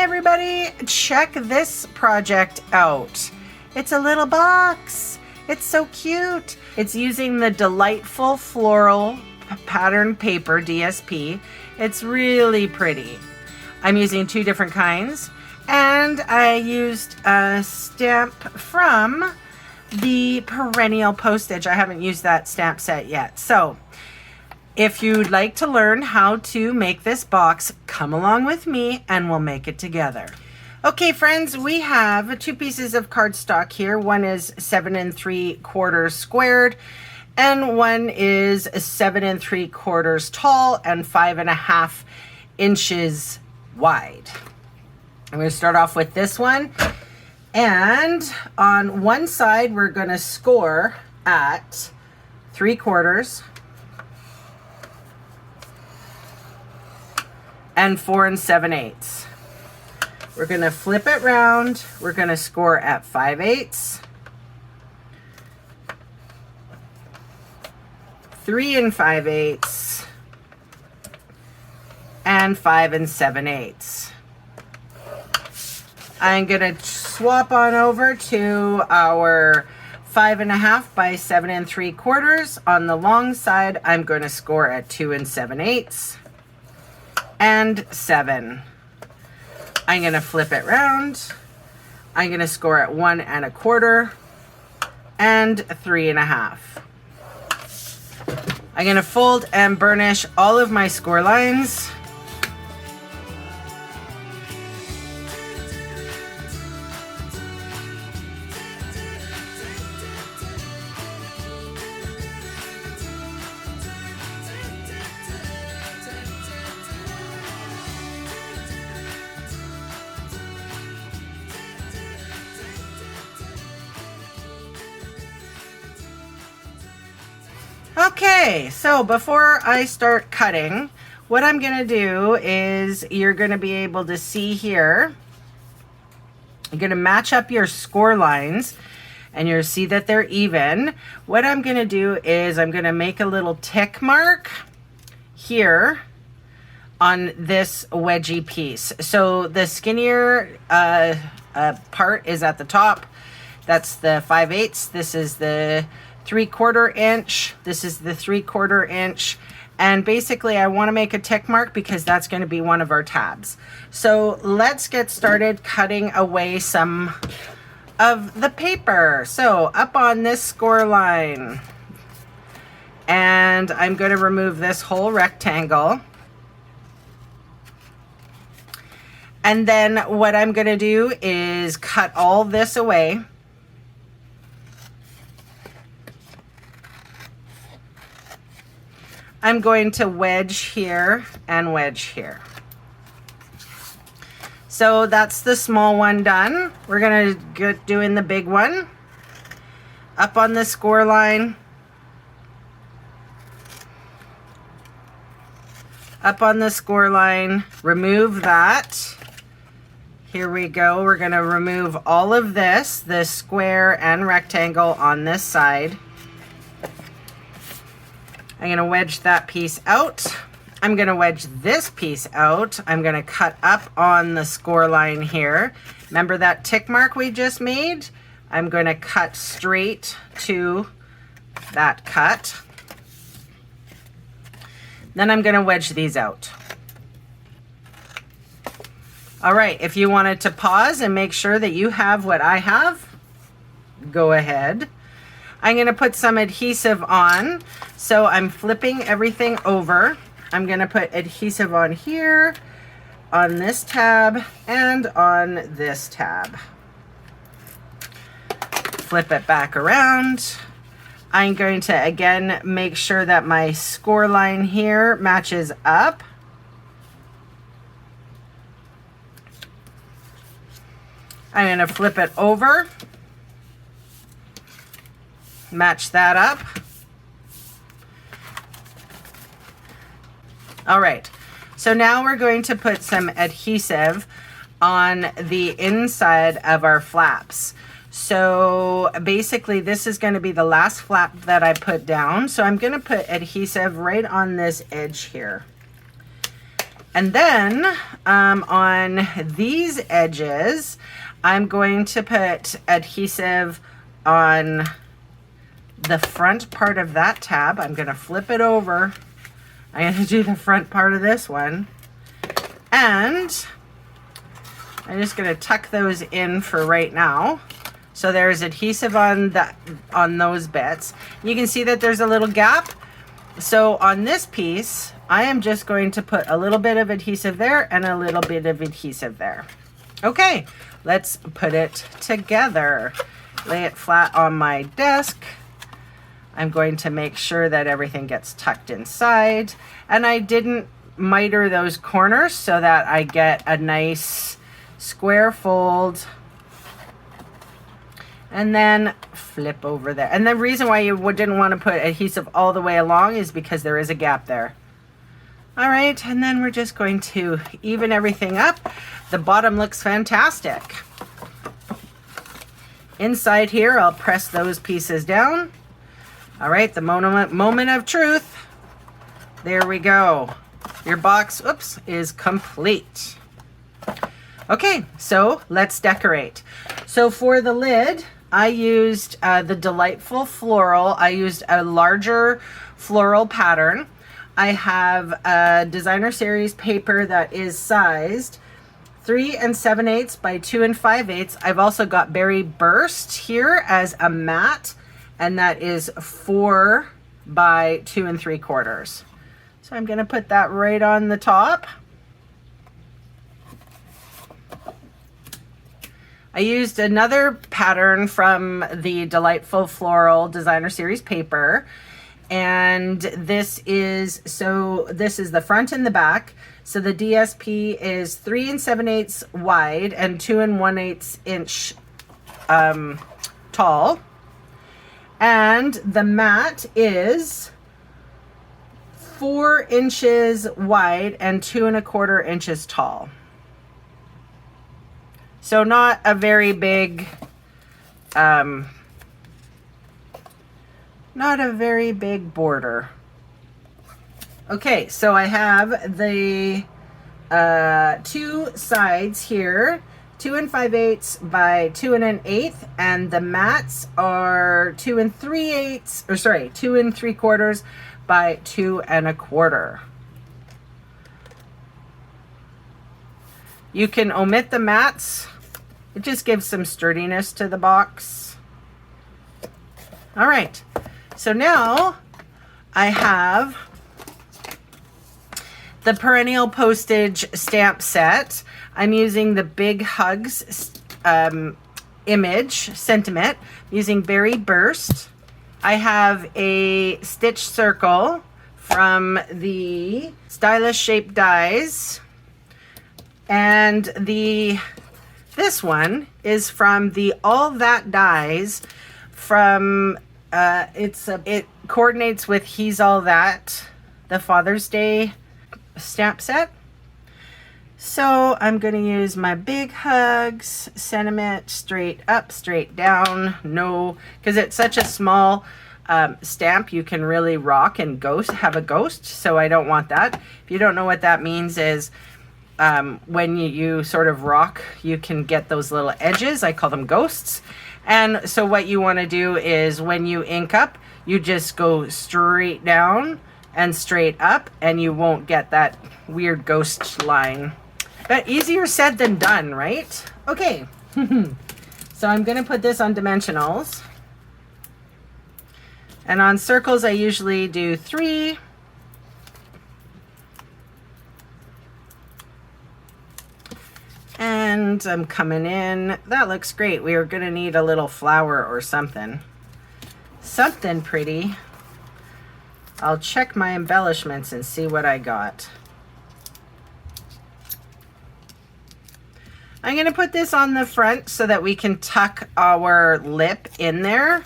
everybody, check this project out. It's a little box. It's so cute. It's using the delightful floral pattern paper DSP. It's really pretty. I'm using 2 different kinds, and I used a stamp from the perennial postage. I haven't used that stamp set yet. So if you'd like to learn how to make this box, come along with me and we'll make it together. Okay friends, we have 2 pieces of cardstock here. One is 7 3/4 squared and one is 7 3/4 tall and 5.5 inches wide. I'm going to start off with this one, and on one side we're going to score at 3/4 and 4 7/8. We're going to flip it round. We're going to score at 5/8, 3 5/8, and 5 7/8. I'm going to swap on over to our 5.5 by 7 3/4. On the long side, I'm going to score at 2 7/8 and 7. I'm going to flip it round. I'm going to score at 1 1/4 and 3.5. I'm going to fold and burnish all of my score lines. Okay, so before I start cutting, what I'm going to do is you're going to be able to see here, you're going to match up your score lines and you'll see that they're even. What I'm going to do is I'm going to make a little tick mark here on this wedgie piece. So the skinnier part is at the top. That's the 5/8. This is the 3/4 inch. This is the 3/4 inch. And basically I want to make a tick mark because that's going to be one of our tabs. So let's get started cutting away some of the paper. So up on this score line, and I'm going to remove this whole rectangle. And then what I'm going to do is cut all this away. I'm going to wedge here and wedge here. So that's the small one done. We're going to get doing the big one. Up on the score line. Up on the score line. Remove that. Here we go. We're going to remove all of this, the square and rectangle on this side. I'm going to wedge that piece out. I'm going to wedge this piece out. I'm going to cut up on the score line here. Remember that tick mark we just made? I'm going to cut straight to that cut. Then I'm going to wedge these out. All right, if you wanted to pause and make sure that you have what I have, go ahead. I'm going to put some adhesive on. So I'm flipping everything over. I'm going to put adhesive on here, on this tab, and on this tab. Flip it back around. I'm going to again make sure that my score line here matches up. I'm going to flip it over. Match that up. All right, so now we're going to put some adhesive on the inside of our flaps. So basically this is going to be the last flap that I put down. So I'm going to put adhesive right on this edge here. And then on these edges, I'm going to put adhesive on the front part of that tab. I'm going to flip it over. I'm going to do the front part of this one. And I'm just going to tuck those in for right now. So there's adhesive on those bits. You can see that there's a little gap. So on this piece, I am just going to put a little bit of adhesive there and a little bit of adhesive there. Okay, let's put it together. Lay it flat on my desk. I'm going to make sure that everything gets tucked inside. And I didn't miter those corners so that I get a nice square fold. And then flip over there. And the reason why you didn't want to put adhesive all the way along is because there is a gap there. All right, and then we're just going to even everything up. The bottom looks fantastic. Inside here, I'll press those pieces down. All right, the moment of truth. There we go. Your box, oops, is complete. Okay, so let's decorate. So for the lid, I used the Delightful Floral. I used a larger floral pattern. I have a designer series paper that is sized 3 7/8 by 2 5/8. I've also got Berry Burst here as a mat, and that is 4 by 2 3/4. So I'm gonna put that right on the top. I used another pattern from the Delightful Floral Designer Series paper. And this is the front and the back. So the DSP is 3 7/8 wide and 2 1/8 inch tall. And the mat is 4 inches wide and 2 1/4 inches tall. So not a very big, not a very big border. Okay, so I have the 2 sides here, 2 5/8 by 2 1/8, and the mats are 2 3/8, or sorry, 2 3/4 by 2 1/4. You can omit the mats. It just gives some sturdiness to the box. All right, so now I have the perennial postage stamp set. I'm using the Big Hugs image sentiment using Berry Burst. I have a stitch circle from the Stylish Shape Dies, and this one is from the All That Dies from it coordinates with He's All That, the Father's Day stamp set. So I'm going to use my Big Hugs sentiment, straight up, straight down. No, because it's such a small stamp, you can really rock and have a ghost. So I don't want that. If you don't know what that means, is when you sort of rock, you can get those little edges. I call them ghosts. And so what you want to do is when you ink up, you just go straight down and straight up, and you won't get that weird ghost line. But easier said than done, right? Okay. So I'm going to put this on dimensionals. And on circles, I usually do 3. And I'm coming in. That looks great. We are going to need a little flower or something. Something pretty. I'll check my embellishments and see what I got. I'm going to put this on the front so that we can tuck our lip in there.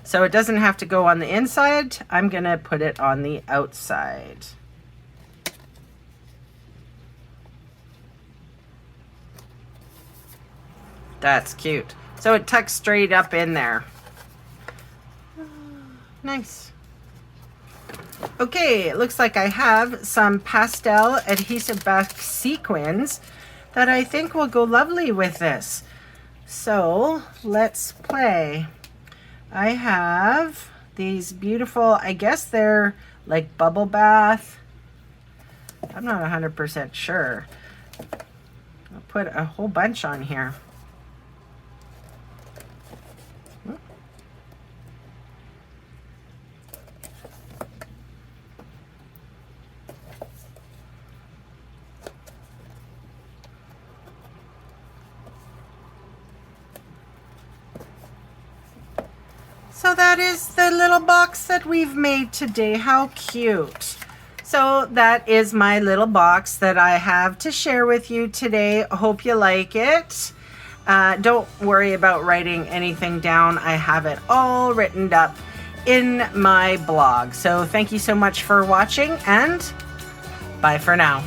So it doesn't have to go on the inside. I'm going to put it on the outside. That's cute. So it tucks straight up in there. Nice. Okay, it looks like I have some pastel adhesive back sequins that I think will go lovely with this. So let's play. I have these beautiful, I guess they're like bubble bath. I'm not 100% sure. I'll put a whole bunch on here. So that is the little box that we've made today. How cute. So that is my little box that I have to share with you today. Hope you like it. Don't worry about writing anything down. I have it all written up in my blog. So thank you so much for watching, and bye for now.